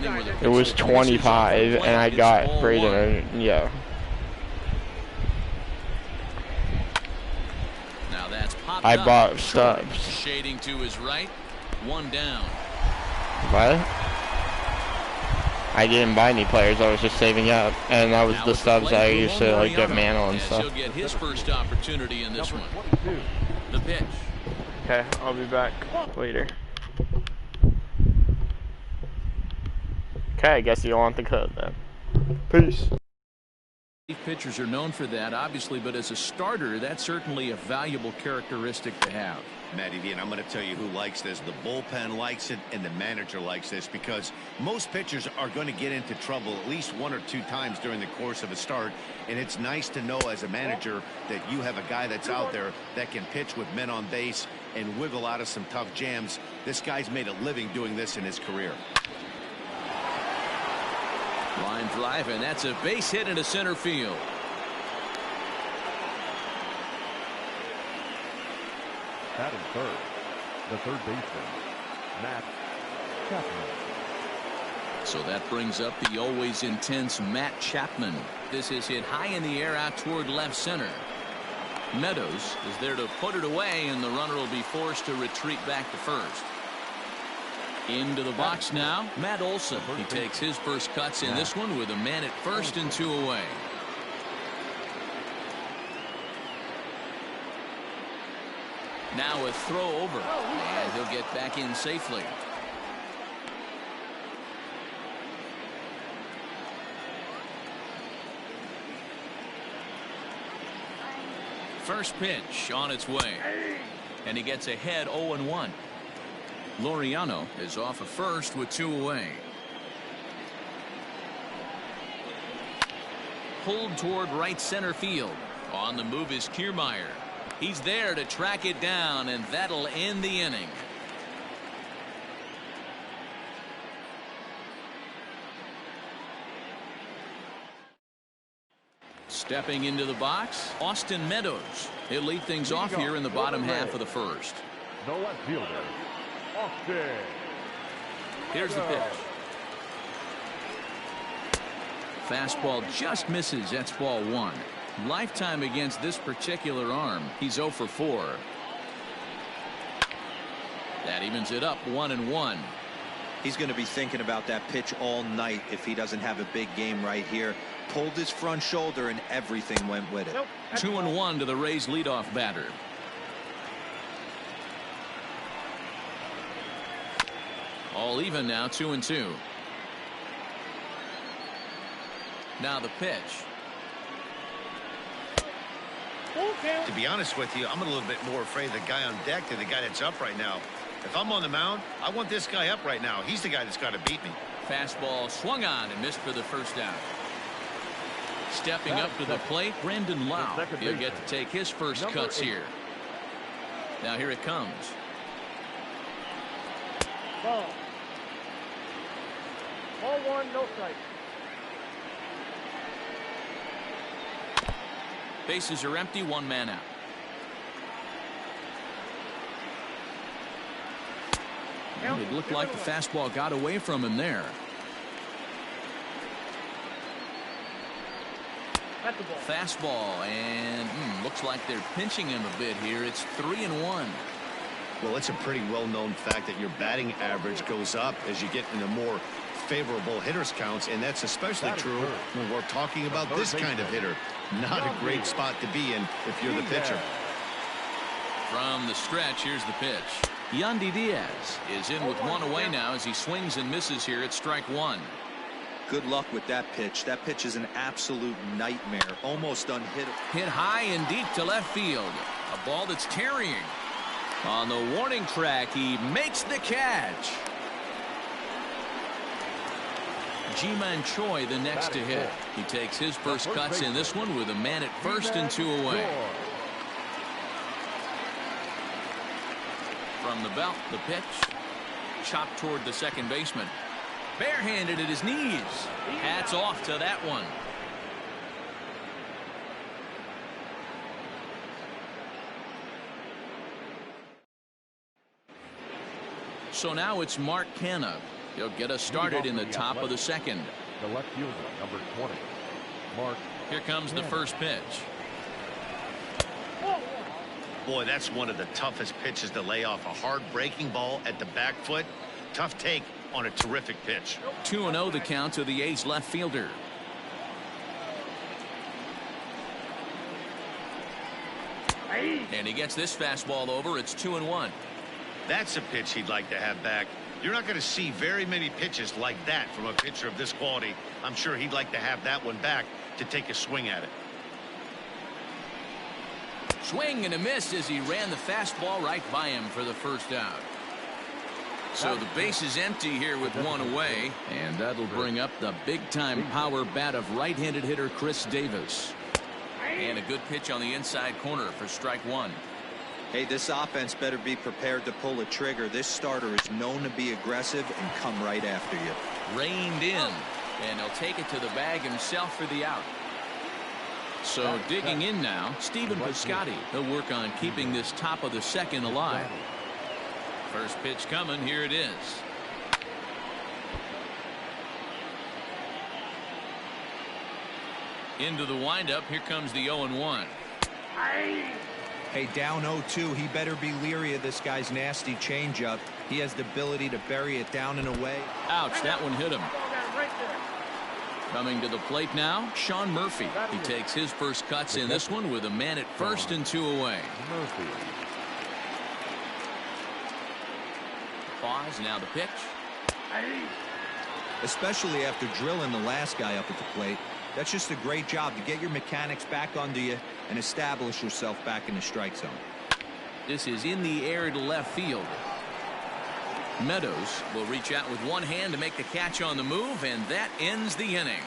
inning where the It was 25, and I got Braden. Yeah. Now that's popped I up. bought Stubbs. Shading to his right. One down. What? I didn't buy any players. I was just saving up, and that was the Stubbs I used to like get Mantle and stuff. He'll get his first opportunity in this one. The pitch. Okay, I'll be back later. Okay, I guess you want the code then. Peace. Pitchers are known for that, obviously, but as a starter, that's certainly a valuable characteristic to have. Matty V, and I'm going to tell you who likes this. The bullpen likes it, and the manager likes this, because most pitchers are going to get into trouble at least 1 or 2 times during the course of a start, and it's nice to know as a manager that you have a guy that's out there that can pitch with men on base and wiggle out of some tough jams. This guy's made a living doing this in his career. Line drive, and that's a base hit into center field. Batting third, the third baseman, Matt Chapman. So that brings up the always intense Matt Chapman. This is hit high in the air out toward left center. Meadows is there to put it away, and the runner will be forced to retreat back to first. Into the box now, Matt Olson. He takes his first cuts in this one with a man at first and 2 away. Now a throw over, and he'll get back in safely. First pitch on its way, and he gets ahead 0-1. Laureano is off of first with 2 away. Pulled toward right center field. On the move is Kiermaier. He's there to track it down, and that'll end the inning. Stepping into the box, Austin Meadows. He'll lead things off here in the bottom half of the first. No left fielder. Austin. Here's the pitch. Fastball just misses. That's ball 1. Lifetime against this particular arm. He's 0 for 4. That evens it up 1-1. He's going to be thinking about that pitch all night if he doesn't have a big game right here. Pulled his front shoulder and everything went with it. 2-1 to the Rays leadoff batter. All even now, 2-2. Now the pitch. To be honest with you, I'm a little bit more afraid of the guy on deck than the guy that's up right now. If I'm on the mound, I want this guy up right now. He's the guy that's got to beat me. Fastball swung on and missed for the first out. Stepping up to the plate, Brandon Lau. He'll get to take his first cuts here. Now here it comes. Ball. Ball 1, no strike. Bases are empty, 1 man out. And it looked like the fastball got away from him there. Fastball, and looks like they're pinching him a bit here. It's 3-1. Well, it's a pretty well-known fact that your batting average goes up as you get into more favorable hitters counts, and that's especially true when we're talking about this kind of hitter. Not a great spot to be in if you're the pitcher. From the stretch, here's the pitch. Yandy Diaz is in with 1 away now as he swings and misses here at strike 1. Good luck with that pitch. That pitch is an absolute nightmare. Almost unhittable. Hit high and deep to left field. A ball that's carrying. On the warning track, he makes the catch. Ji-Man Choi the next to hit. He takes his first cuts in this one with a man at first and 2 away. From the belt, the pitch. Chopped toward the second baseman. Barehanded at his knees. Hats off to that one. So now it's Mark Canha. He'll get us started in the top of the second. The left fielder, number 20, Mark. Here comes the first pitch. Boy, that's one of the toughest pitches to lay off. A hard breaking ball at the back foot. Tough take on a terrific pitch. 2-0 the count to the A's left fielder. And he gets this fastball over. It's 2-1. That's a pitch he'd like to have back. You're not going to see very many pitches like that from a pitcher of this quality. I'm sure he'd like to have that one back to take a swing at it. Swing and a miss as he ran the fastball right by him for the first out. So the base is empty here with one away, and that'll bring up the big-time power bat of right-handed hitter Chris Davis. And a good pitch on the inside corner for strike one. Hey, this offense better be prepared to pull a trigger. This starter is known to be aggressive and come right after you. Reined in, and he'll take it to the bag himself for the out. So digging in now, Stephen Piscotty. He'll work on keeping this top of the second alive. First pitch coming. Here it is. Into the windup. Here comes the 0-1. Hey, down 0-2. He better be leery of this guy's nasty changeup. He has the ability to bury it down and away. Ouch, that one hit him. Coming to the plate now, Sean Murphy. He takes his first cuts in this one with a man at first and two away. Pause, now the pitch. Especially after drilling the last guy up at the plate. That's just a great job to get your mechanics back under you and establish yourself back in the strike zone. This is in the air to left field. Meadows will reach out with one hand to make the catch on the move, and that ends the inning.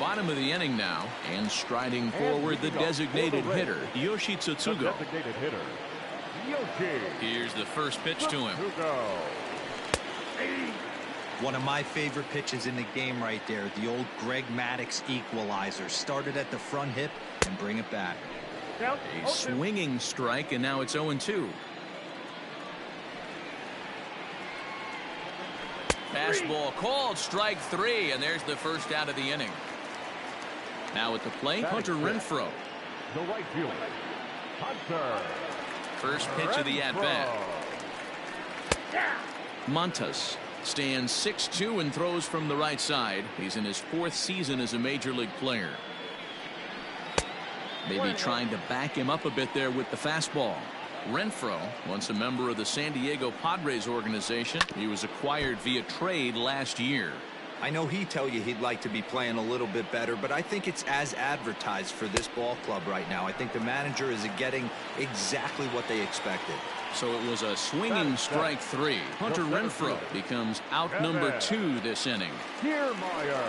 Bottom of the inning now, and striding forward the designated hitter, Yoshi Tsutsugo. Designated hitter, Yoshi. Here's the first pitch to him. One of my favorite pitches in the game right there, the old Greg Maddux equalizer. Started at the front hip and bring it back. A swinging strike, and now it's 0-2. Fastball called, strike three, and there's the first out of the inning. Now at the plate, Hunter Renfroe. The right fielder, Hunter. First pitch of the at-bat. Montas stands 6'2" and throws from the right side. He's in his fourth season as a major league player. Maybe trying to back him up a bit there with the fastball. Renfroe, once a member of the San Diego Padres organization, he was acquired via trade last year. I know he'd tell you he'd like to be playing a little bit better, but I think it's as advertised for this ball club right now. I think the manager is getting exactly what they expected. So it was a swinging strike three. Hunter Renfroe becomes out number 2 this inning. Kiermaier.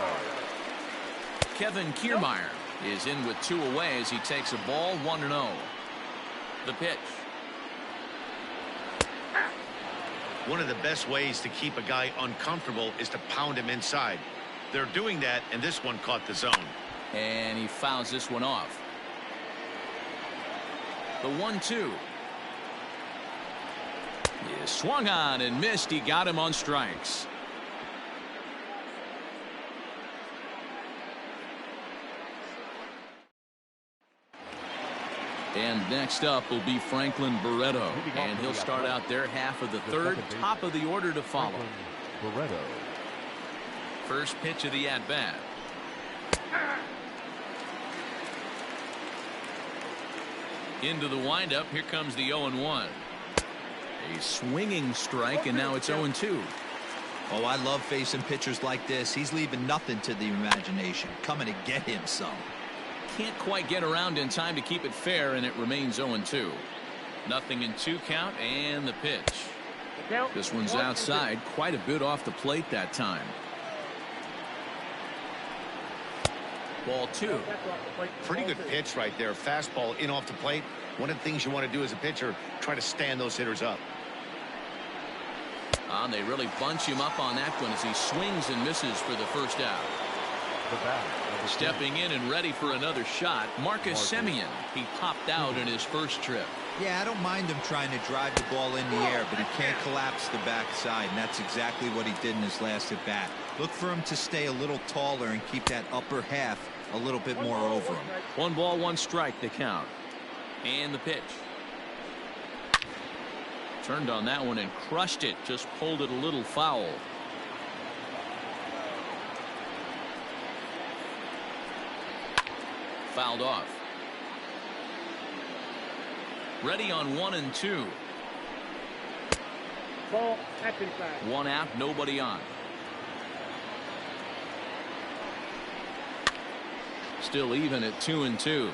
Kevin Kiermaier is in with 2 away as he takes a ball 1-0. The pitch. One of the best ways to keep a guy uncomfortable is to pound him inside. They're doing that, and this one caught the zone. And he fouls this one off. The 1-2. He swung on and missed. He got him on strikes. And next up will be Franklin Barreto, and he'll start out their half of the third, top of the order to follow. Barreto. First pitch of the at-bat. Into the windup. Here comes the 0-1. A swinging strike, and now it's 0-2. Oh, I love facing pitchers like this. He's leaving nothing to the imagination. Coming to get him some. Can't quite get around in time to keep it fair, and it remains 0-2. Nothing in 2 count, and the pitch. This one's outside, quite a bit off the plate that time. Ball 2. Pretty good pitch right there. Fastball in off the plate. One of the things you want to do as a pitcher, try to stand those hitters up. And they really bunch him up on that one as he swings and misses for the first out. the bat. Stepping in and ready for another shot, Marcus Semien. He popped out in his first trip. Yeah, I don't mind him trying to drive the ball in the air, but he can't collapse the backside, and that's exactly what he did in his last at bat. Look for him to stay a little taller and keep that upper half a little bit more over him. 1 ball, 1 strike, the count. And the pitch. Turned on that one and crushed it. Just pulled it a little foul. Fouled off. Ready on 1 and 2. Ball, that's inside. 1 out, nobody on. Still even at 2 and 2.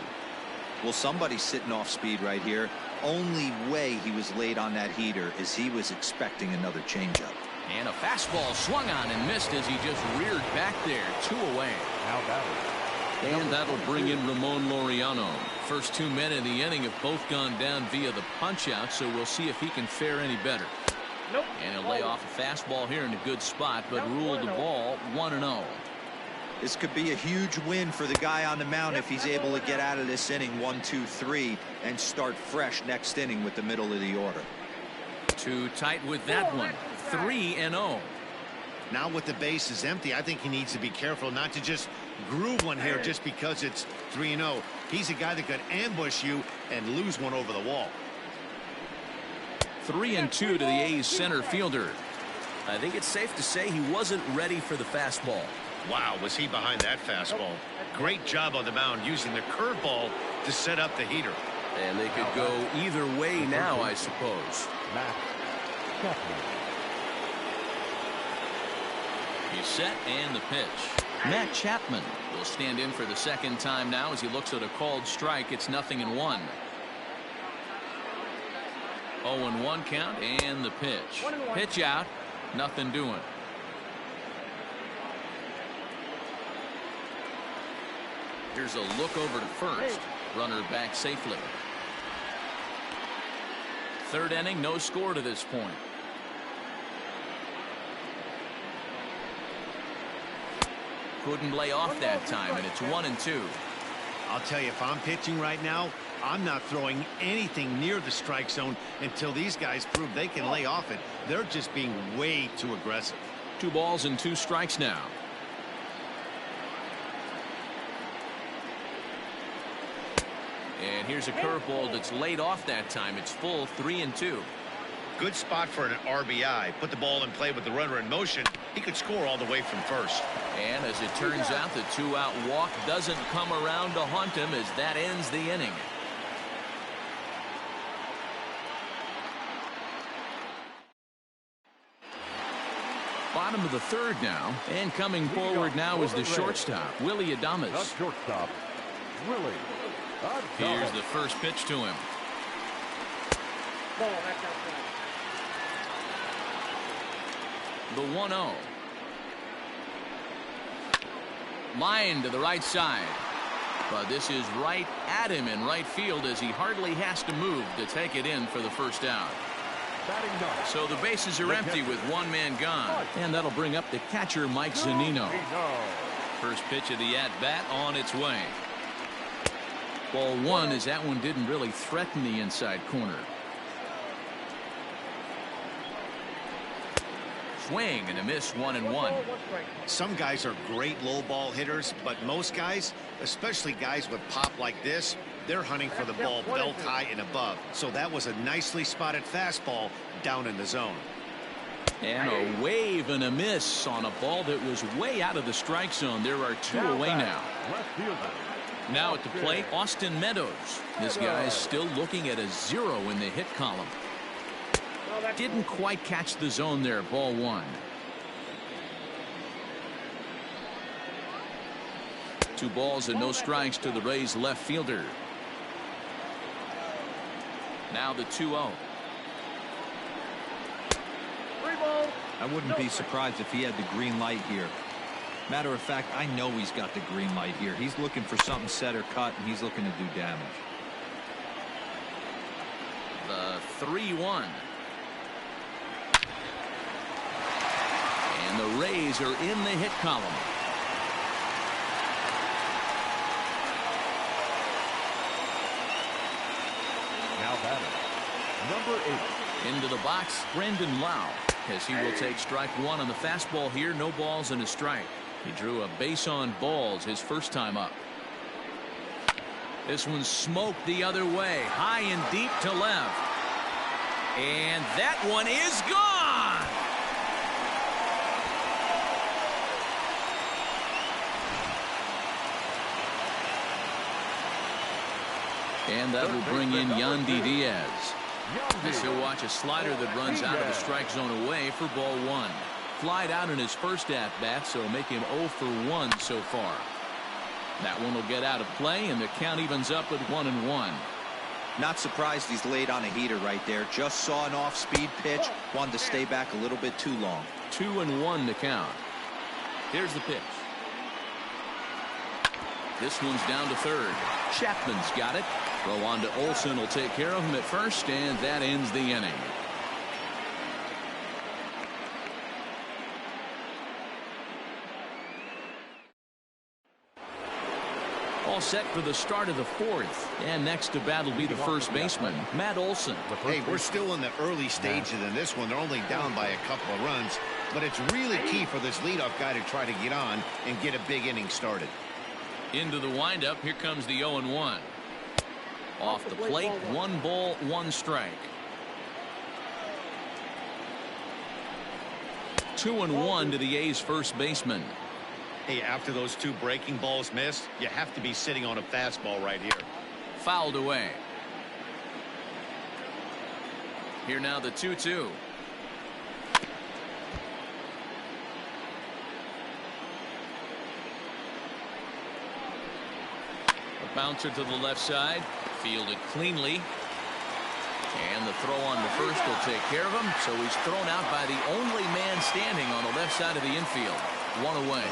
Well, somebody's sitting off speed right here. Only way he was late on that heater is he was expecting another changeup. And a fastball swung on and missed as he just reared back there. 2 away. Now batting. And that'll bring in Ramon Laureano. First 2 men in the inning have both gone down via the punch out, so we'll see if he can fare any better. Nope. And he'll lay off a fastball here in a good spot, but ruled the ball 1-0. This could be a huge win for the guy on the mound if he's able to get out of this inning 1, 2, 3 and start fresh next inning with the middle of the order. Too tight with that one. 3-0. Now with the bases empty, I think he needs to be careful not to just groove one here just because it's 3-0. He's a guy that could ambush you and lose one over the wall. 3-2 to the A's center fielder. I think it's safe to say he wasn't ready for the fastball. Wow, was he behind that fastball. Great job on the mound using the curveball to set up the heater. And they could go either way now, I suppose. Matt Chapman. He's set and the pitch. Matt Chapman will stand in for the second time now as he looks at a called strike. It's 0-1. 0-1 count and the pitch. Pitch out. Nothing doing. Here's a look over to first. Runner back safely. Third inning, no score to this point. Couldn't lay off that time, and it's 1-2. I'll tell you, if I'm pitching right now, I'm not throwing anything near the strike zone until these guys prove they can lay off it. They're just being way too aggressive. 2 balls and 2 strikes now. And here's a curveball that's laid off that time. It's full 3-2. Good spot for an RBI. Put the ball in play with the runner in motion. He could score all the way from first. And as it turns out, the 2-out walk doesn't come around to haunt him as that ends the inning. Bottom of the third now, and coming forward now is the shortstop, Willie Adames. The shortstop, Willie Adames. Here's the first pitch to him. Ball, that's outside. The 1-0. Line to the right side. But this is right at him in right field as he hardly has to move to take it in for the first out. So the bases are empty with 1 man gone. And that'll bring up the catcher, Mike Zunino. First pitch of the at-bat on its way. Ball 1 as that one didn't really threaten the inside corner. Swing and a miss, 1-1. Some guys are great low ball hitters, but most guys, especially guys with pop like this, they're hunting for the ball belt high and above. So that was a nicely spotted fastball down in the zone. And a wave and a miss on a ball that was way out of the strike zone. There are 2 away now. Now at the plate, Austin Meadows. This guy's still looking at a 0 in the hit column. Didn't quite catch the zone there. Ball 1. 2 balls and no strikes to the Rays left fielder. Now the 2-0. I wouldn't be surprised if he had the green light here. Matter of fact, I know he's got the green light here. He's looking for something set or cut, and he's looking to do damage. The 3-1. And the Rays are in the hit column. number 8. Into the box, Brendan Lau, as he will take strike one on the fastball here. No balls and a strike. He drew a base on balls his first time up. This one smoked the other way, high and deep to left. And that one is gone. And that will bring in Yandy Diaz. As he'll watch a slider that runs out of the strike zone away for ball one. Flied out in his first at-bat, so make him 0 for 1 so far. That one will get out of play, and the count evens up at 1-1. Not surprised he's laid on a heater right there. Just saw an off-speed pitch. Wanted to stay back a little bit too long. 2-1 to count. Here's the pitch. This one's down to third. Chapman's got it. Throw on to Olsen will take care of him at first, and that ends the inning. All set for the start of the fourth. And next to bat will be the first baseman, Matt Olsen. Hey, we're still in the early stages in this one. They're only down by a couple of runs. But it's really key for this leadoff guy to try to get on and get a big inning started. Into the windup. Here comes the 0-1. Off the plate, 1 ball, 1 strike. 2-1 to the A's first baseman. Hey, after those 2 breaking balls missed, you have to be sitting on a fastball right here. Fouled away. Here now the 2-2. A bouncer to the left side. Fielded cleanly. And the throw on to first will take care of him. So he's thrown out by the only man standing on the left side of the infield. 1 away.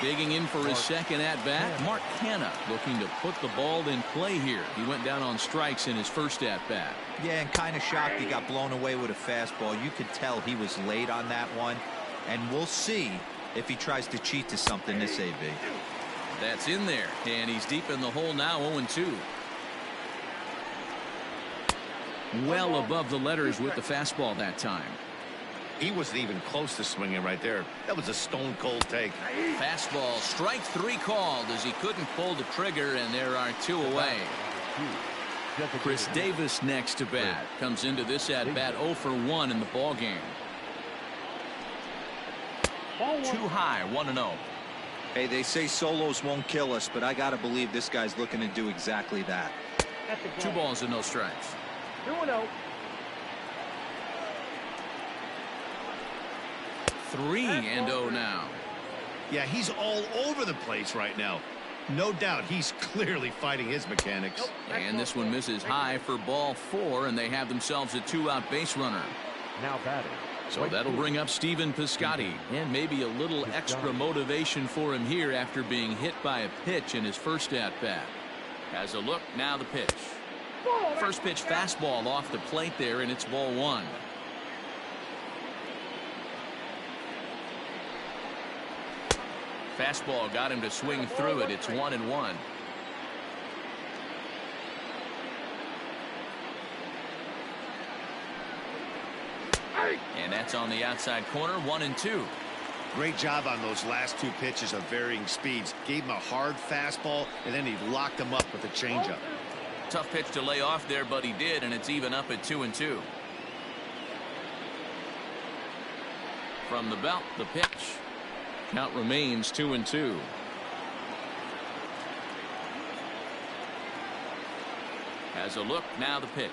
Digging in for his second at-bat, Mark Canha looking to put the ball in play here. He went down on strikes in his first at-bat. Yeah, and kind of shocked he got blown away with a fastball. You could tell he was late on that one. And we'll see if he tries to cheat to something this AB. That's in there, and he's deep in the hole now, 0-2. Well above the letters with the fastball that time. He wasn't even close to swinging right there. That was a stone-cold take. Fastball, strike 3 called as he couldn't pull the trigger, and there are 2 away. Chris Davis next to bat. Comes into this at-bat 0 for 1 in the ballgame. Too high, 1-0. Hey, they say solos won't kill us, but I got to believe this guy's looking to do exactly that. 2 balls and no strikes. 2-0. 3-0 now. Yeah, he's all over the place right now. No doubt he's clearly fighting his mechanics. And this one misses high for ball 4, and they have themselves a 2-out base runner. Now batting. So that'll bring up Stephen Piscotty, and maybe a little extra motivation for him here after being hit by a pitch in his first at-bat. Has a look, now the pitch. First pitch fastball off the plate there, and it's ball 1. Fastball got him to swing through it. It's 1-1. And that's on the outside corner, 1-2. Great job on those last 2 pitches of varying speeds. Gave him a hard fastball, and then he locked him up with a changeup. Tough pitch to lay off there, but he did, and it's even up at 2-2. From the belt, the pitch. Count remains 2-2. Has a look, now the pitch.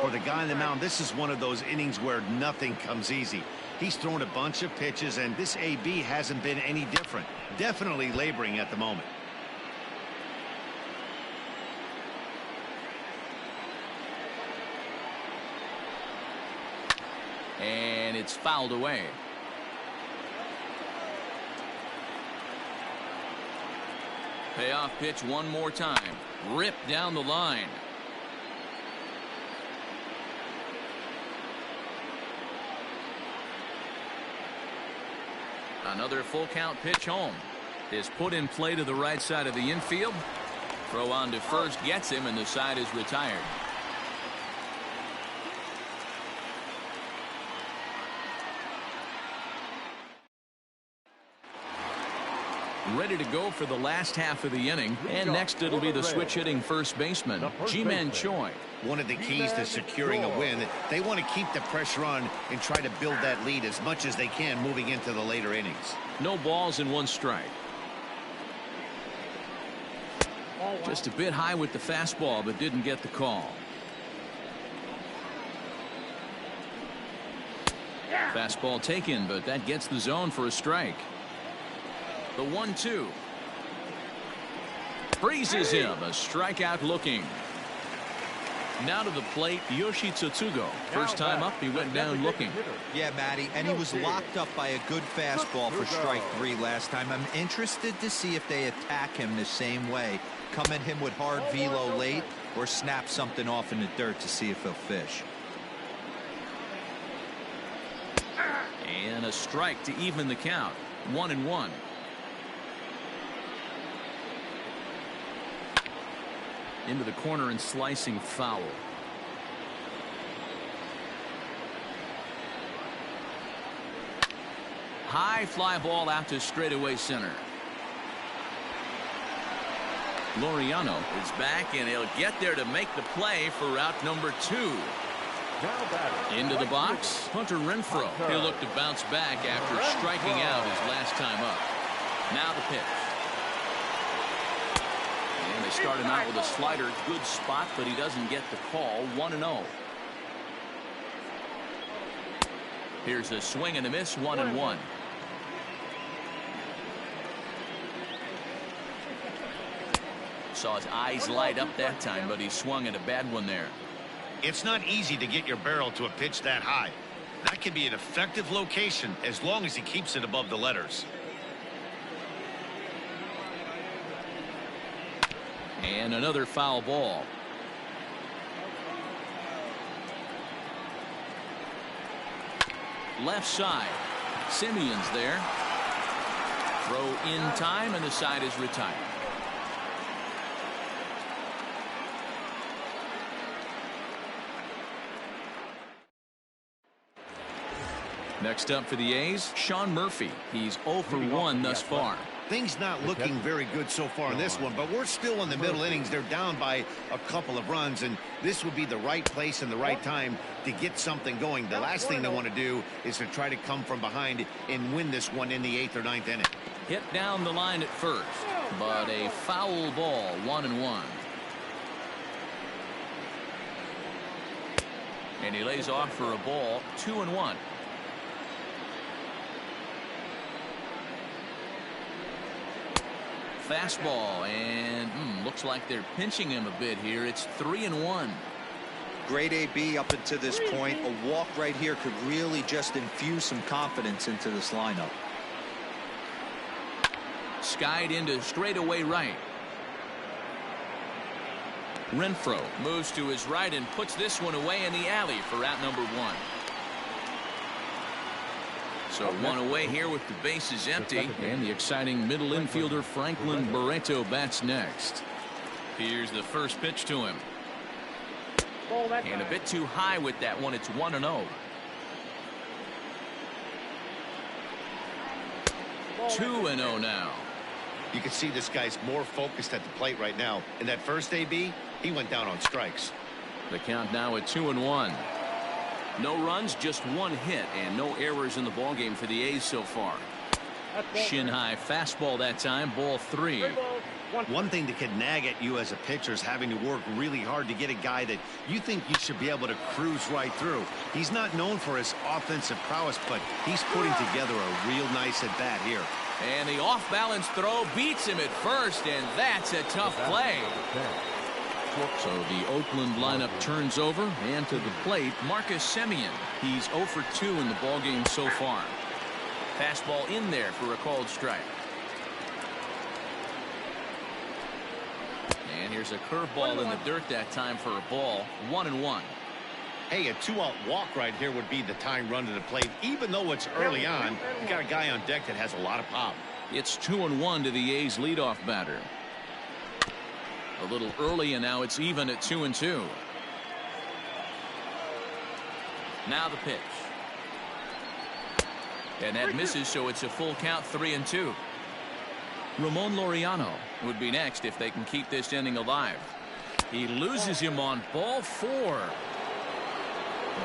For the guy on the mound, this is one of those innings where nothing comes easy. He's thrown a bunch of pitches, and this AB hasn't been any different. Definitely laboring at the moment. And it's fouled away. Payoff pitch one more time. Ripped down the line. Another full count pitch home is put in play to the right side of the infield. Throw on to first gets him, and the side is retired. Ready to go for the last half of the inning. And next it'll be the switch hitting first baseman, Ji-Man Choi. One of the keys to securing a win, they want to keep the pressure on and try to build that lead as much as they can moving into the later innings. No balls and 1 strike. Just a bit high with the fastball, but didn't get the call. Fastball taken, but that gets the zone for a strike. The 1-2. Freezes him. A strikeout looking. Now to the plate, Yoshi Tsutsugo. First time up, he went down looking. Yeah, Matty, and he was locked up by a good fastball for strike 3 last time. I'm interested to see if they attack him the same way. Come at him with hard velo late or snap something off in the dirt to see if he'll fish. And a strike to even the count. 1-1. Into the corner and slicing foul. High fly ball out to straightaway center. Laureano is back, and he'll get there to make the play for out number 2. Into the box, Hunter Renfroe. He'll look to bounce back after striking out his last time up. Now the pitch. And they start him out with a slider. Good spot, but he doesn't get the call. 1-0. Here's a swing and a miss. 1-1. Saw his eyes light up that time, but he swung at a bad one there. It's not easy to get your barrel to a pitch that high. That can be an effective location as long as he keeps it above the letters. And another foul ball. Left side. Simeon's there. Throw in time, and the side is retired. Next up for the A's, Sean Murphy. He's 0 for 1 thus far. Things not looking very good so far in this one, but we're still in the middle innings. They're down by a couple of runs, and this would be the right place and the right time to get something going. The last thing they want to do is to try to come from behind and win this one in the 8th or 9th inning. Hit down the line at first, but a foul ball. 1-1. And he lays off for a ball. 2-1. Fastball, and looks like they're pinching him a bit here. It's 3-1. Great AB up until this point. A walk right here could really just infuse some confidence into this lineup. Skied into straightaway right. Renfroe moves to his right and puts this one away in the alley for out number 1. So one away here with the bases empty, and the exciting middle infielder Franklin Barreto bats next. Here's the first pitch to him. And a bit too high with that one. It's 1-0. 2-0 now. You can see this guy's more focused at the plate right now. In that first AB, he went down on strikes. The count now at 2-1. No runs, just 1 hit, and no errors in the ballgame for the A's so far. Shin high fastball that time, ball 3. One thing that can nag at you as a pitcher is having to work really hard to get a guy that you think you should be able to cruise right through. He's not known for his offensive prowess, but he's putting together a real nice at bat here. And the off-balance throw beats him at first, and that's a tough play. So the Oakland lineup turns over, and to the plate, Marcus Semien. He's 0 for 2 in the ballgame so far. Fastball in there for a called strike. And here's a curveball in the dirt that time for a ball. 1-1. Hey, a 2-out walk right here would be the tying run to the plate. Even though it's early on, you got a guy on deck that has a lot of pop. It's 2-1 to the A's leadoff batter. A little early, and now it's even at 2-2. Now the pitch. And that misses, so it's a full count, 3-2. Ramon Laureano would be next if they can keep this inning alive. He loses him on ball 4.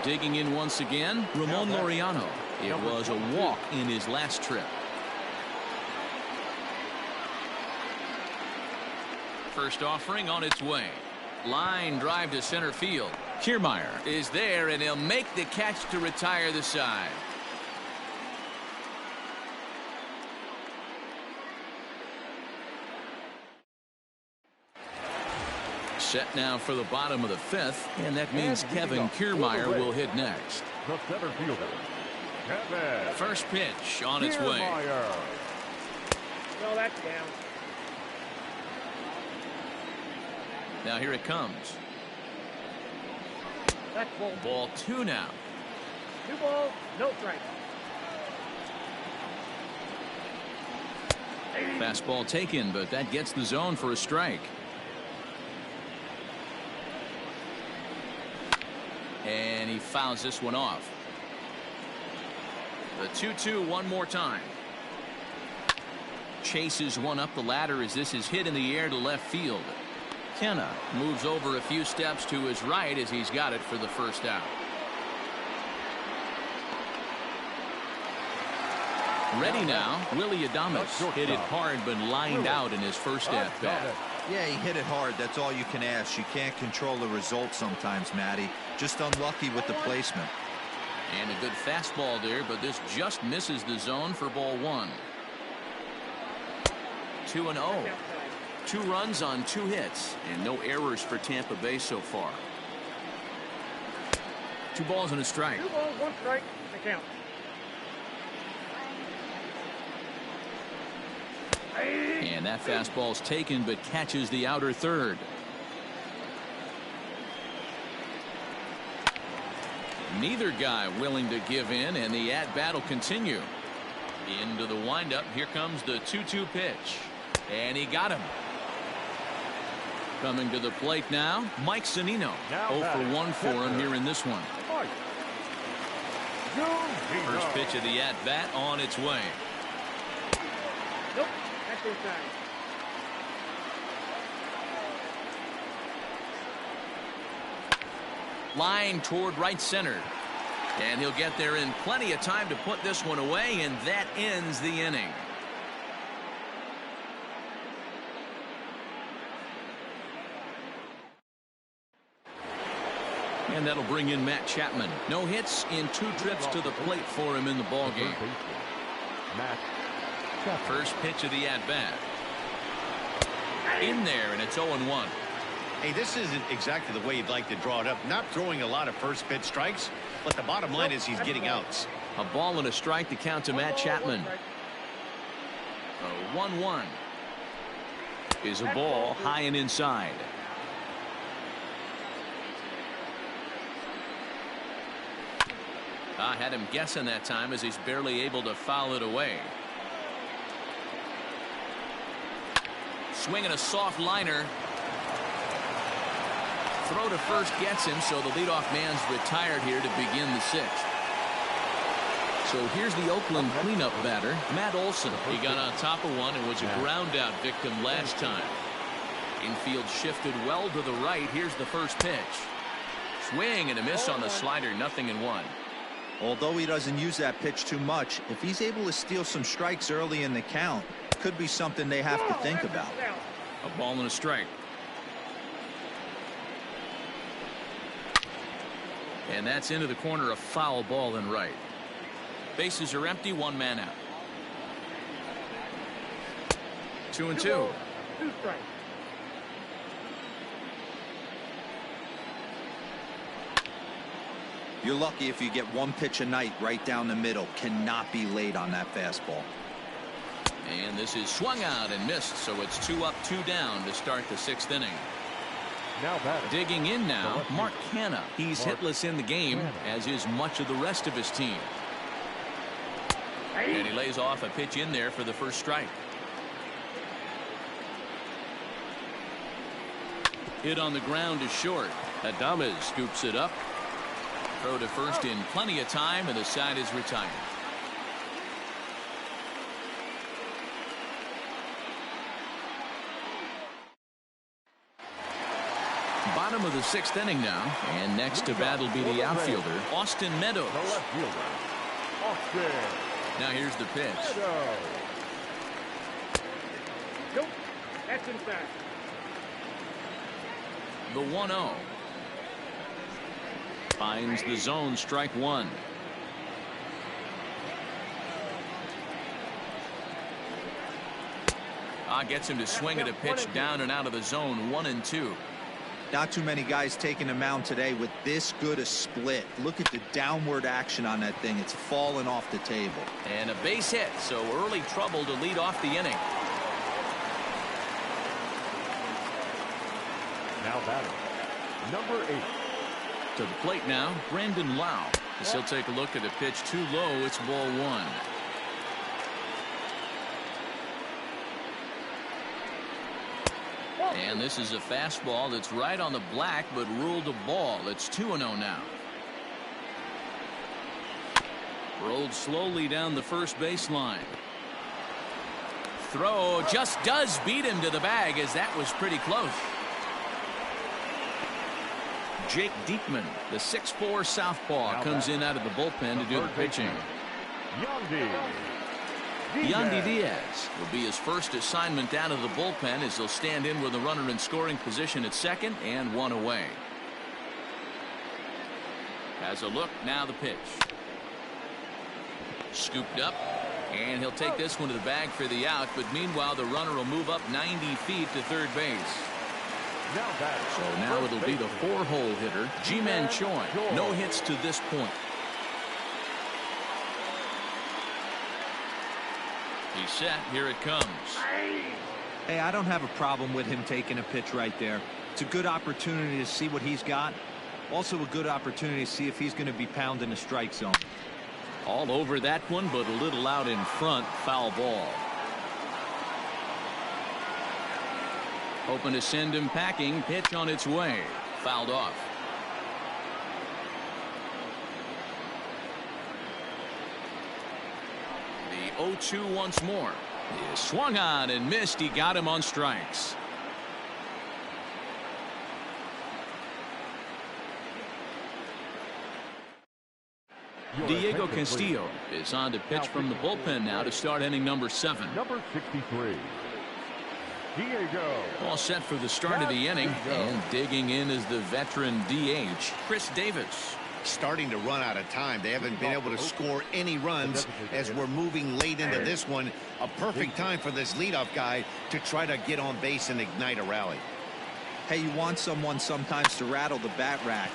Digging in once again, Ramon Laureano. It was a walk in his last trip. First offering on its way. Line drive to center field. Kiermaier is there, and he'll make the catch to retire the side. Set now for the bottom of the 5th, and that means Kevin Kiermaier will hit next. The center fielder, Kevin. First pitch on its way. No, that's down. Now here it comes. That's ball. Ball 2 now. 2 balls, no strikes. Fastball taken, but that gets the zone for a strike. And he fouls this one off. The 2-2 one more time. Chases one up the ladder as this is hit in the air to left field. Kenna moves over a few steps to his right as he's got it for the first out. Ready now, Willie Adames hit it hard but lined out in his first at bat. Yeah, he hit it hard. That's all you can ask. You can't control the result sometimes, Matty. Just unlucky with the placement. And a good fastball there, but this just misses the zone for ball 1. 2-0. 2 runs on 2 hits, and no errors for Tampa Bay so far. 2 balls and a strike. 2 balls, 1 strike. The count. And that fastball's taken, but catches the outer third. Neither guy willing to give in, and the at-bat will continue. Into the windup. Here comes the 2-2 pitch. And he got him. Coming to the plate now, Mike Zunino. 0 for 1 for him here in this one. First pitch of the at-bat on its way. Nope, that's inside. Line toward right center. And he'll get there in plenty of time to put this one away, and that ends the inning. And that'll bring in Matt Chapman. No hits in 2 trips to the plate for him in the ballgame. First pitch of the at-bat. In there, and it's 0-1. Hey, this isn't exactly the way you'd like to draw it up. Not throwing a lot of first pitch strikes, but the bottom line is he's getting outs. A ball and a strike to count to Matt Chapman. 1-1 is a ball high and inside. I had him guessing that time as he's barely able to foul it away. Swinging a soft liner. Throw to first gets him, so the leadoff man's retired here to begin the 6th. So here's the Oakland cleanup batter, Matt Olson. He got on top of one and was a ground out victim last time. Infield shifted well to the right. Here's the first pitch. Swing and a miss on the slider, 0-1. Although he doesn't use that pitch too much, if he's able to steal some strikes early in the count, could be something they have to think about. A ball and a strike. And that's into the corner, a foul ball and right. Bases are empty, 1 man out. 2-2. 2 strikes. You're lucky if you get 1 pitch a night right down the middle. Cannot be late on that fastball. And this is swung out and missed, so it's 2 up, 2 down to start the 6th inning. Now batting. Digging in now, Mark Canha. He's hitless in the game, as is much of the rest of his team. And he lays off a pitch in there for the first strike. Hit on the ground is short. Adames scoops it up. Throw to first in plenty of time, and the side is retired. bottom of the 6th inning now, and next to bat will be the outfielder, Austin Meadows. The left fielder, Austin. Now here's the pitch. Meadows. Nope. That's inside. The 1-0. Finds the zone, strike one. Gets him to swing at a pitch down and out of the zone, 1-2. Not too many guys taking the mound today with this good a split. Look at the downward action on that thing. It's falling off the table. And a base hit, so early trouble to lead off the inning. Now batting, number 8. To the plate now, Brandon Lau. As he'll take a look at a pitch too low, it's ball one. And this is a fastball that's right on the black, but ruled a ball. It's 2-0 now. Rolled slowly down the first baseline. Throw just does beat him to the bag, as that was pretty close. Jake Diekman, the 6'4" southpaw, comes in out of the bullpen to do the pitching. Yandy Diaz will be his first assignment down to the bullpen, as he'll stand in with a runner in scoring position at second and one away. Has a look, now the pitch. Scooped up, and he'll take this one to the bag for the out, but meanwhile the runner will move up 90 feet to third base. So now it'll be the 4-hole hitter, Ji-Man Choi. No hits to this point. He's set. Here it comes. Hey, I don't have a problem with him taking a pitch right there. It's a good opportunity to see what he's got. Also a good opportunity to see if he's going to be pounding the strike zone. All over that one, but a little out in front. Foul ball. Hoping to send him packing. Pitch on its way. Fouled off. The 0-2 once more. He swung on and missed. He got him on strikes. Diego Castillo is on to pitch from the bullpen now to start inning number 7. Number 63. Diego. All set for the start of the inning, and digging in is the veteran DH, Chris Davis. Starting to run out of time. They haven't been able to score any runs as we're moving late into this one. A perfect time for this leadoff guy to try to get on base and ignite a rally. Hey, you want someone sometimes to rattle the bat rack,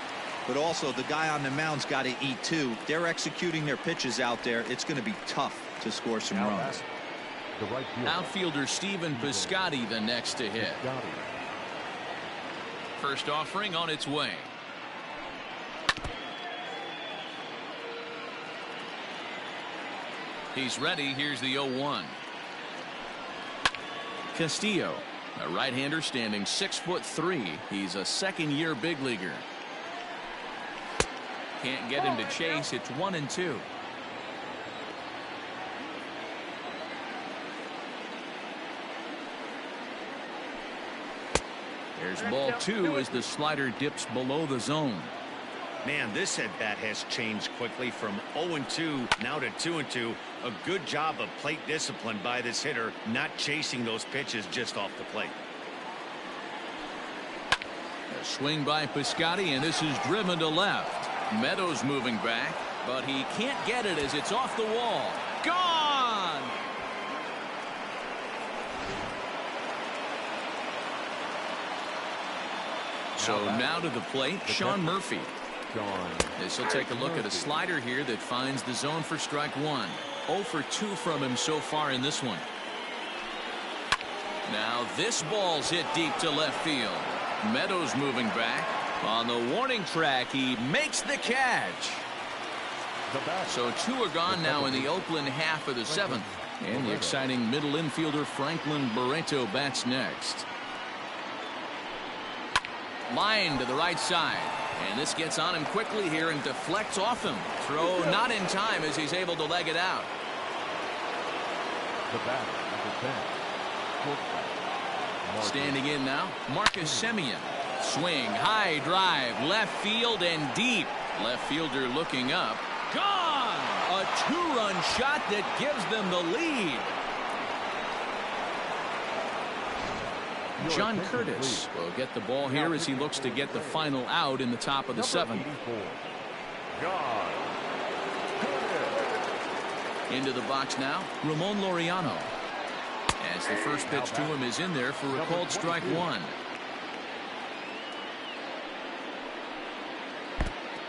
but also the guy on the mound's got to eat too. They're executing their pitches out there. It's going to be tough to score some runs. Outfielder Stephen Piscotty the next to hit. First offering on its way. He's ready. Here's the 0-1. Castillo, a right-hander standing 6'3". He's a second-year big leaguer. Can't get him to chase. It's 1-2. There's ball 2 as the slider dips below the zone. Man, this at-bat has changed quickly from 0-2 now to 2-2. A good job of plate discipline by this hitter, not chasing those pitches just off the plate. A swing by Piscotty, and this is driven to left. Meadows moving back, but he can't get it as it's off the wall. Gone! So now to the plate, Sean Murphy. This will take a look at a slider here that finds the zone for strike one. 0 for 2 from him so far in this one. Now this ball's hit deep to left field. Meadows moving back. On the warning track, he makes the catch. So 2 are gone now in the Oakland half of the 7th. And the exciting middle infielder Franklin Barreto bats next. Line to the right side. And this gets on him quickly here and deflects off him. Throw not in time as he's able to leg it out. The batter, number 10. Standing in now, Marcus Semien. Swing, high drive, left field and deep. Left fielder looking up. Gone! A two-run shot that gives them the lead. John Curtis will get the ball here as he looks to get the final out in the top of the seventh. Into the box now, Ramon Laureano. As the first pitch to him is in there for a called strike one.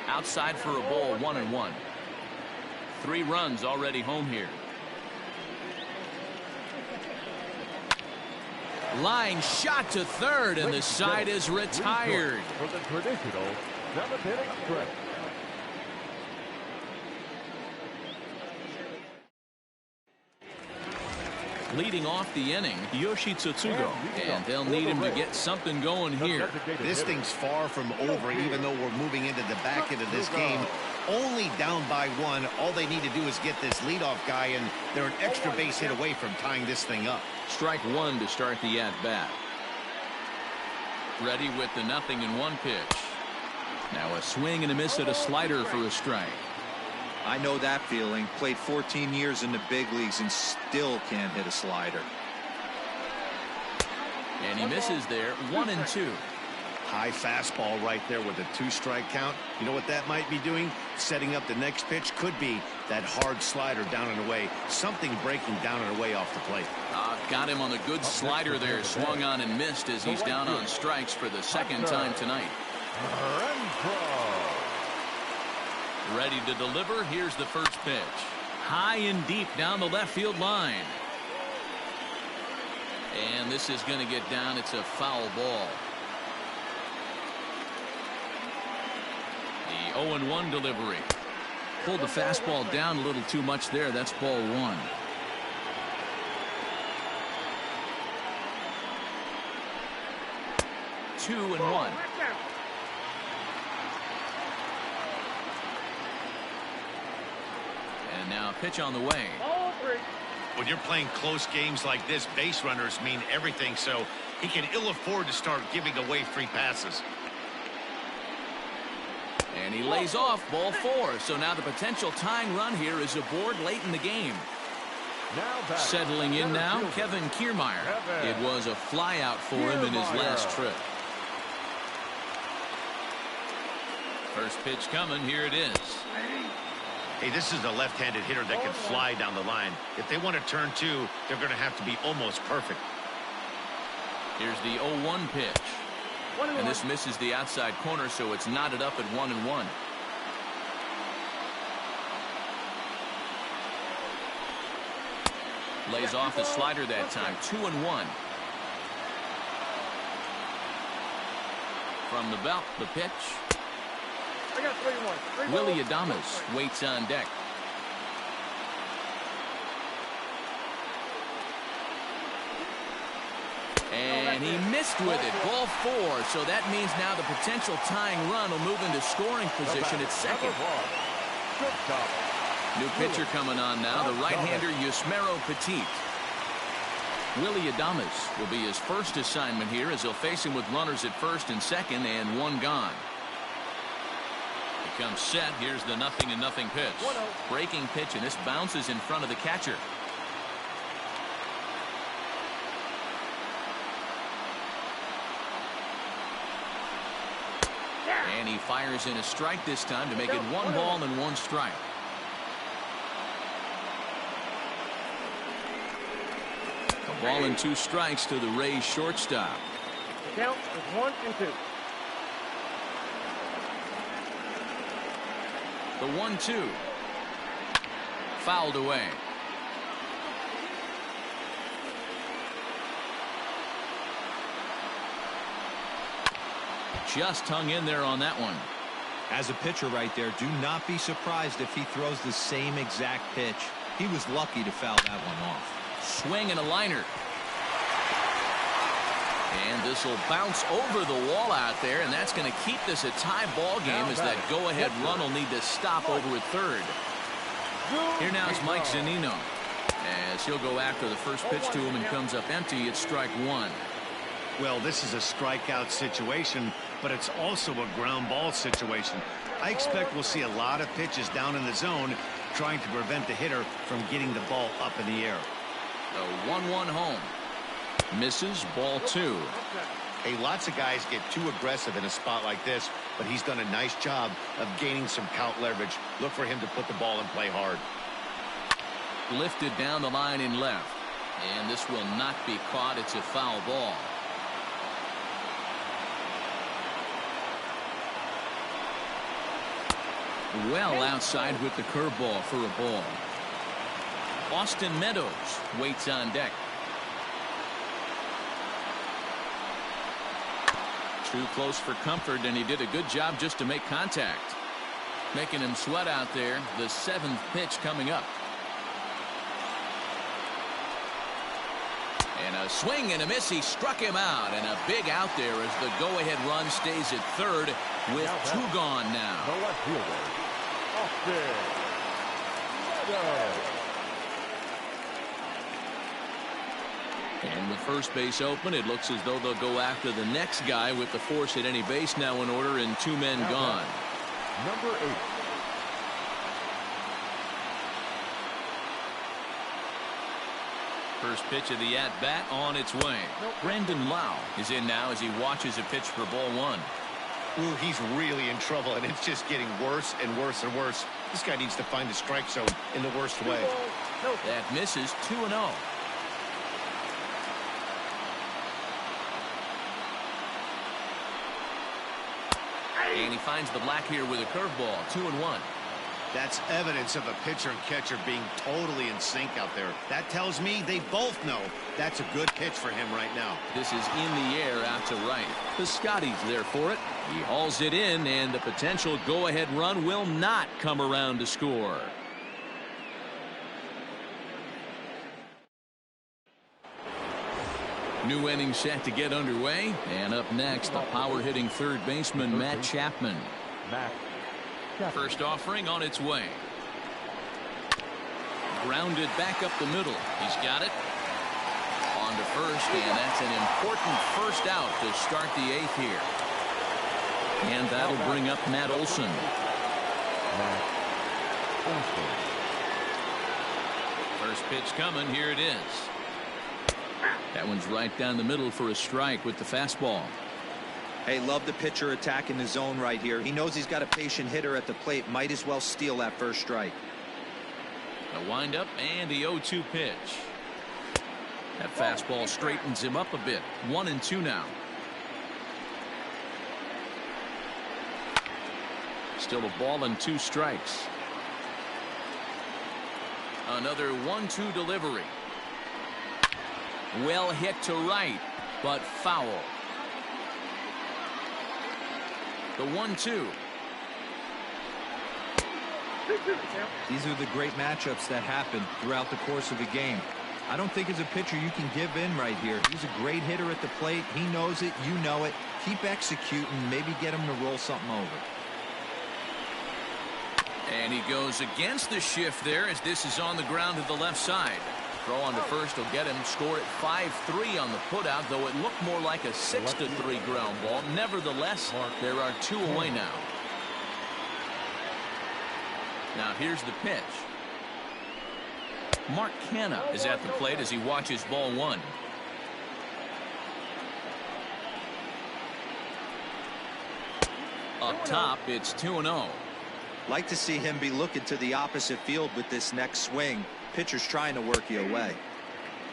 Outside for a ball, 1-1. 3 runs already home here. Line shot to third, and the side is retired. For the traditional 7th inning stretch. Leading off the inning, Yoshi Tsutsugo, and they'll need him to get something going here. This thing's far from over, even though we're moving into the back end of this game. Only down by 1. All they need to do is get this leadoff guy, and they're an extra base hit away from tying this thing up. Strike one to start the at-bat. Ready with the 0-1 pitch. Now a swing and a miss at a slider for a strike. I know that feeling. Played 14 years in the big leagues and still can't hit a slider. And he misses there. 1-2. High fastball right there with a 2-strike count. You know what that might be doing? Setting up the next pitch. Could be that hard slider down and away. Something breaking down and away off the plate. Got him on the good slider there. Swung on and missed as he's down on strikes for the second time tonight. Ready to deliver. Here's the first pitch. High and deep down the left field line. And this is going to get down. It's a foul ball. The 0-1 delivery. Pulled the fastball down a little too much there. That's ball 1. Two and 1. And now a pitch on the way. When you're playing close games like this, base runners mean everything, so he can ill afford to start giving away free passes. And he lays off ball 4. So now the potential tying run here is aboard late in the game. Settling in now, Kevin Kiermaier. It was a fly out for him in his last trip. First pitch coming. Here it is. Hey, this is a left-handed hitter that can fly down the line. If they want to turn 2, they're going to have to be almost perfect. Here's the 0-1 pitch. And this misses the outside corner, so it's knotted up at 1-1. Lays off the slider that time. 2-1. From the belt, the pitch. Willie Adames waits on deck. And he missed with it. Ball 4. So that means now the potential tying run will move into scoring position at second. New pitcher coming on now, the right-hander Yusmeiro Petit. Willie Adames will be his first assignment here as he'll face him with runners at first and second and 1 gone. He comes set. Here's the 0-0 pitch. Breaking pitch, and this bounces in front of the catcher. And he fires in a strike this time to make it 1 ball and 1 strike. A ball and 2 strikes to the Rays shortstop. The count is 1-2. The 1-2. Fouled away. Just hung in there on that one. As a pitcher right there, do not be surprised if he throws the same exact pitch. He was lucky to foul that one off. Swing and a liner. And this will bounce over the wall out there, and that's going to keep this a tie ball game as that go-ahead run will need to stop over at third. Here now is Mike Zunino as he'll go after the first pitch to him and comes up empty. It's strike 1. Well, this is a strikeout situation. but it's also a ground ball situation. I expect we'll see a lot of pitches down in the zone trying to prevent the hitter from getting the ball up in the air. The 1-1 home. Misses, ball 2. Hey, lots of guys get too aggressive in a spot like this, but he's done a nice job of gaining some count leverage. Look for him to put the ball in play hard. Lifted down the line in left. And this will not be caught. It's a foul ball. Well outside with the curveball for a ball. Austin Meadows waits on deck. Too close for comfort, and he did a good job just to make contact. Making him sweat out there. The 7th pitch coming up. And a swing and a miss. He struck him out, and a big out there as the go-ahead run stays at third with 2 gone now. The left fielder, Austin Meadows. And with first base open, it looks as though they'll go after the next guy with the force at any base now in order and 2 men gone. Number 8. First pitch of the at-bat on its way. Brandon Lau is in now as he watches a pitch for ball 1. Ooh, he's really in trouble, and it's just getting worse and worse and worse. This guy needs to find the strike zone in the worst way. That misses 2-0. And he finds the black here with a curveball. 2-1. That's evidence of a pitcher and catcher being totally in sync out there. That tells me they both know that's a good pitch for him right now. This is in the air out to right. Piscotty's there for it. He hauls it in, and the potential go-ahead run will not come around to score. New inning set to get underway, and up next, the power-hitting third baseman Matt Chapman. First offering on its way. Grounded back up the middle. He's got it. On to first, and that's an important first out to start the 8th here. And that'll bring up Matt Olson. First pitch coming. Here it is. That one's right down the middle for a strike with the fastball. Hey, love the pitcher attacking the zone right here. He knows he's got a patient hitter at the plate. Might as well steal that first strike. A windup and the 0-2 pitch. That fastball straightens him up a bit. 1-2 now. Still a ball and 2 strikes. Another 1-2 delivery. Well hit to right, but foul. The 1-2. These are the great matchups that happen throughout the course of a game. I don't think as a pitcher you can give in right here. He's a great hitter at the plate. He knows it. You know it. Keep executing. Maybe get him to roll something over. And he goes against the shift there as this is on the ground to the left side. Throw on to first will get him. Score at 5-3 on the putout, though it looked more like a 6-3 ground ball. Nevertheless, there are 2 away now. Now here's the pitch. Mark Canha is at the plate as he watches ball 1. Up top, it's 2-0. Like to see him be looking to the opposite field with this next swing. Pitcher's trying to work you away.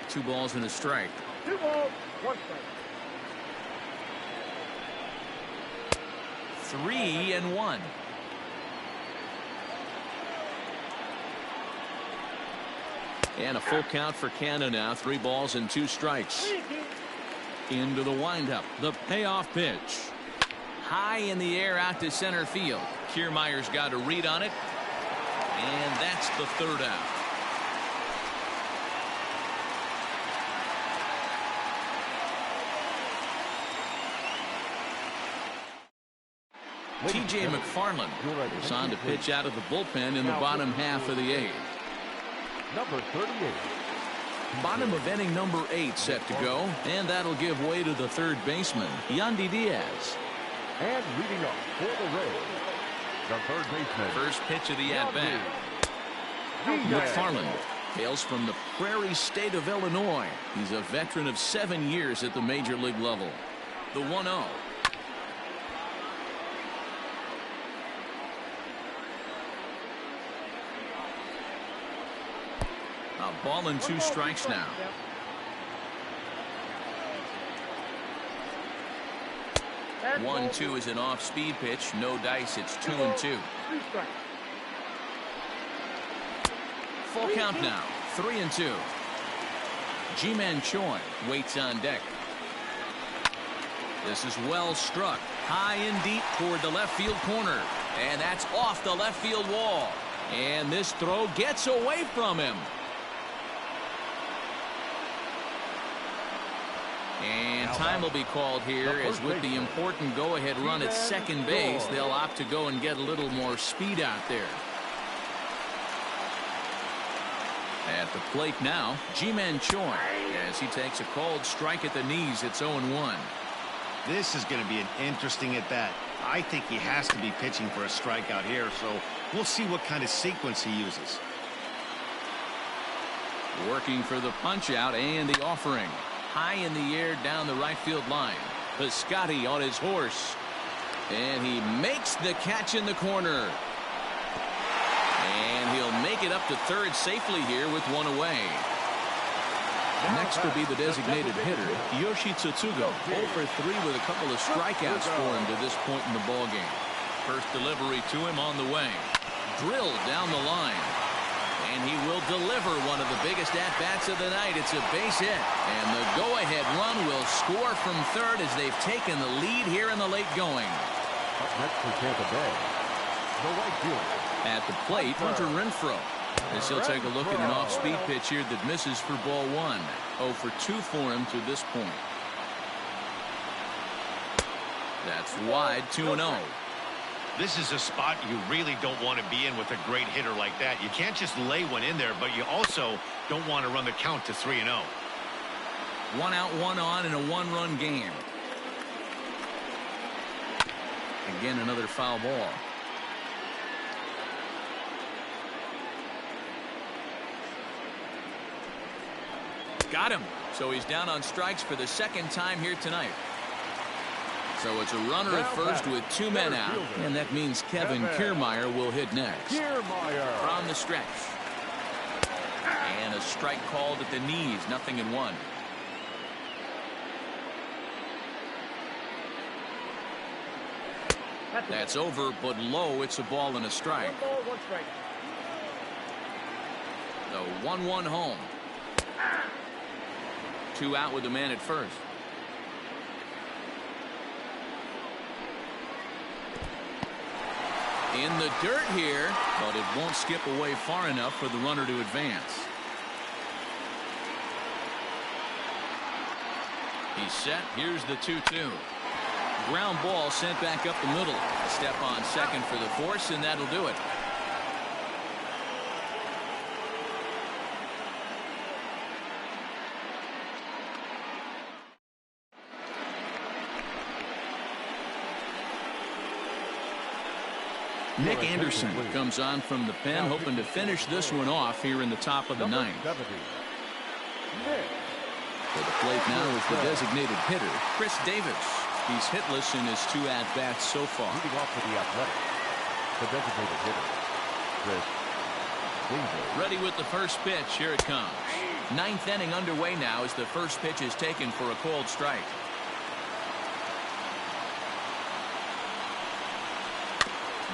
2 balls and a strike. 2 balls, 1 strike. 3-1. And a full count for Canha now. 3 balls and 2 strikes. Into the windup. The payoff pitch. High in the air out to center field. Kiermaier's got a read on it. And that's the 3rd out. T.J. McFarland is on to pitch out of the bullpen in the bottom half of the 8th. Number 38. Bottom of inning number 8 set to go, and that'll give way to the third baseman, Yandy Diaz. And leading up for the Rays, the third baseman. First pitch of the at-bat. McFarland hails from the Prairie State of Illinois. He's a veteran of 7 years at the major league level. The 1-0. A ball and 2 strikes now. That's 1-2 is an off-speed pitch. No dice. It's 2-2. Full count now. 3-2. Ji-Man Choi waits on deck. This is well struck. High and deep toward the left field corner. And that's off the left field wall. And this throw gets away from him. And time will be called here as with the important go-ahead run at second base, they'll opt to go and get a little more speed out there. At the plate now, Ji-Man Choi as he takes a called strike at the knees. It's 0-1. This is going to be an interesting at bat. I think he has to be pitching for a strikeout here, so we'll see what kind of sequence he uses. Working for the punch out and the offering. High in the air down the right field line. Piscotty on his horse. And he makes the catch in the corner. And he'll make it up to third safely here with 1 away. Next will be the designated hitter, Yoshi Tsutsugo. 0 for 3 with a couple of strikeouts for him to this point in the ballgame. First delivery to him on the way. Drilled down the line. And he will deliver one of the biggest at-bats of the night. It's a base hit. And the go-ahead run will score from third as they've taken the lead here in the late going. Up next for Tampa Bay, the right fielder. At the plate, Hunter Renfroe. As he'll take a look at an off-speed pitch here that misses for ball 1. 0 for 2 for him to this point. That's wide, 2-0. This is a spot you really don't want to be in with a great hitter like that. You can't just lay one in there, but you also don't want to run the count to 3-0. 1 out, 1 on in a 1-run game. Again, another foul ball. Got him. So he's down on strikes for the second time here tonight. So it's a runner at first with 2 men out. And that means Kevin Kiermaier will hit next. From the stretch. And a strike called at the knees. 0-1. That's over, but low. It's a ball and a strike. 1 ball, 1 strike. The 1-1 home. 2 out with the man at first. In the dirt here, but it won't skip away far enough for the runner to advance. He's set. Here's the 2-2. Ground ball sent back up the middle. Step on second for the force, and that'll do it. Nick Anderson comes on from the pen, hoping to finish this one off here in the top of the 9th. For the plate now is the designated hitter, Chris Davis. He's hitless in his 2 at-bats so far. Leading off for the Athletics, the designated hitter, Chris Davis. Ready with the first pitch. Here it comes. 9th inning underway now as the first pitch is taken for a called strike.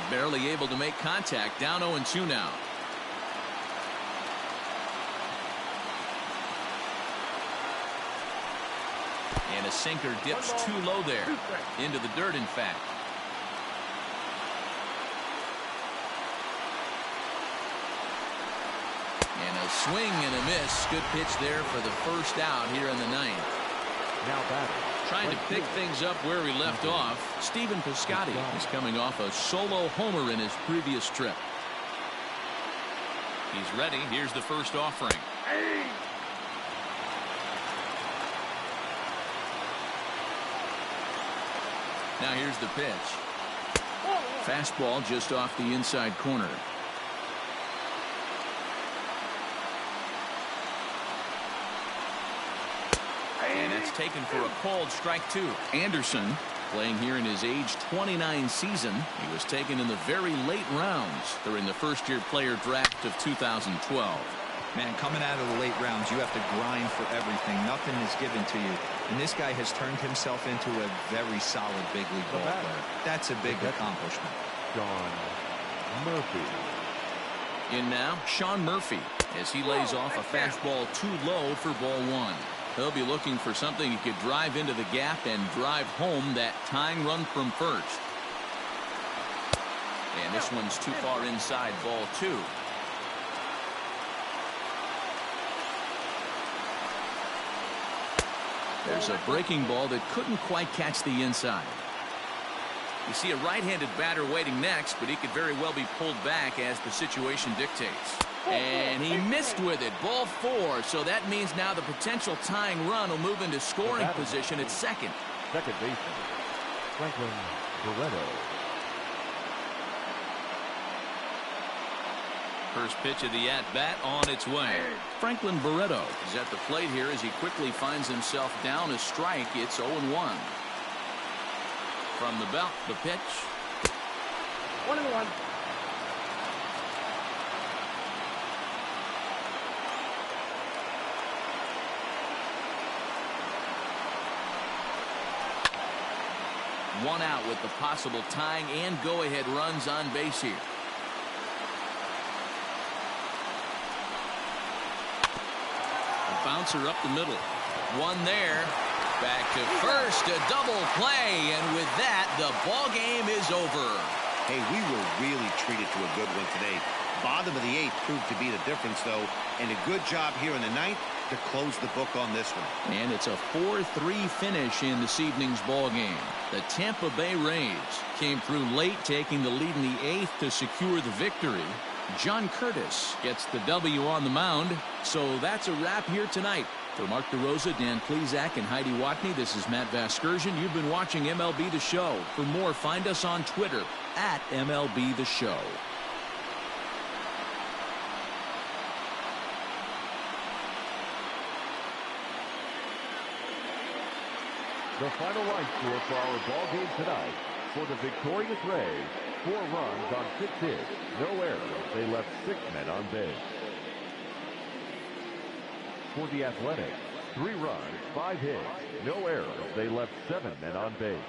Barely able to make contact. Down 0-2 now. And a sinker dips too low there. Into the dirt, in fact. And a swing and a miss. Good pitch there for the first out here in the 9th. Now batting. Trying to pick things up where we left off. Stephen Piscotty is coming off a solo homer in his previous trip. He's ready. Here's the first offering. Now here's the pitch. Fastball just off the inside corner. And that's taken for a called strike 2. Anderson, playing here in his age 29 season. He was taken in the very late rounds during the first-year player draft of 2012. Man, coming out of the late rounds, you have to grind for everything. Nothing is given to you. And this guy has turned himself into a very solid big league ball player. That's a big accomplishment. Sean Murphy. In now, Sean Murphy, as he lays off a fastball too low for ball 1. He'll be looking for something he could drive into the gap and drive home that tying run from first. And this one's too far inside, ball 2. There's a breaking ball that couldn't quite catch the inside. You see a right-handed batter waiting next, but he could very well be pulled back as the situation dictates. And he missed with it. Ball 4. So that means now the potential tying run will move into scoring position at second. Second baseman, Franklin Barreto. First pitch of the at-bat on its way. Franklin Barreto is at the plate here as he quickly finds himself down a strike. It's 0-1. From the belt, the pitch. 1-1. One out with the possible tying and go-ahead runs on base here. A bouncer up the middle. One there. Back to first, a double play, and with that, the ball game is over. Hey, we were really treated to a good one today. Bottom of the 8th proved to be the difference, though, and a good job here in the 9th to close the book on this one. And it's a 4-3 finish in this evening's ball game. The Tampa Bay Rays came through late, taking the lead in the 8th to secure the victory. John Curtis gets the W on the mound. So that's a wrap here tonight. For Mark DeRosa, Dan Plesac, and Heidi Watney, this is Matt Vasgersian. You've been watching MLB The Show. For more, find us on Twitter at MLB The Show. The final line score for our ball game tonight. For the victorious Rays, 4 runs on 6 hits, no errors. They left 6 men on base. For the Athletics, 3 runs, 5 hits, no errors. They left 7 men on base.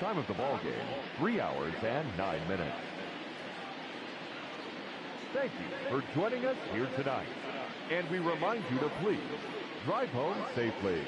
Time of the ball game, 3 hours and 9 minutes. Thank you for joining us here tonight. And we remind you to please drive home safely.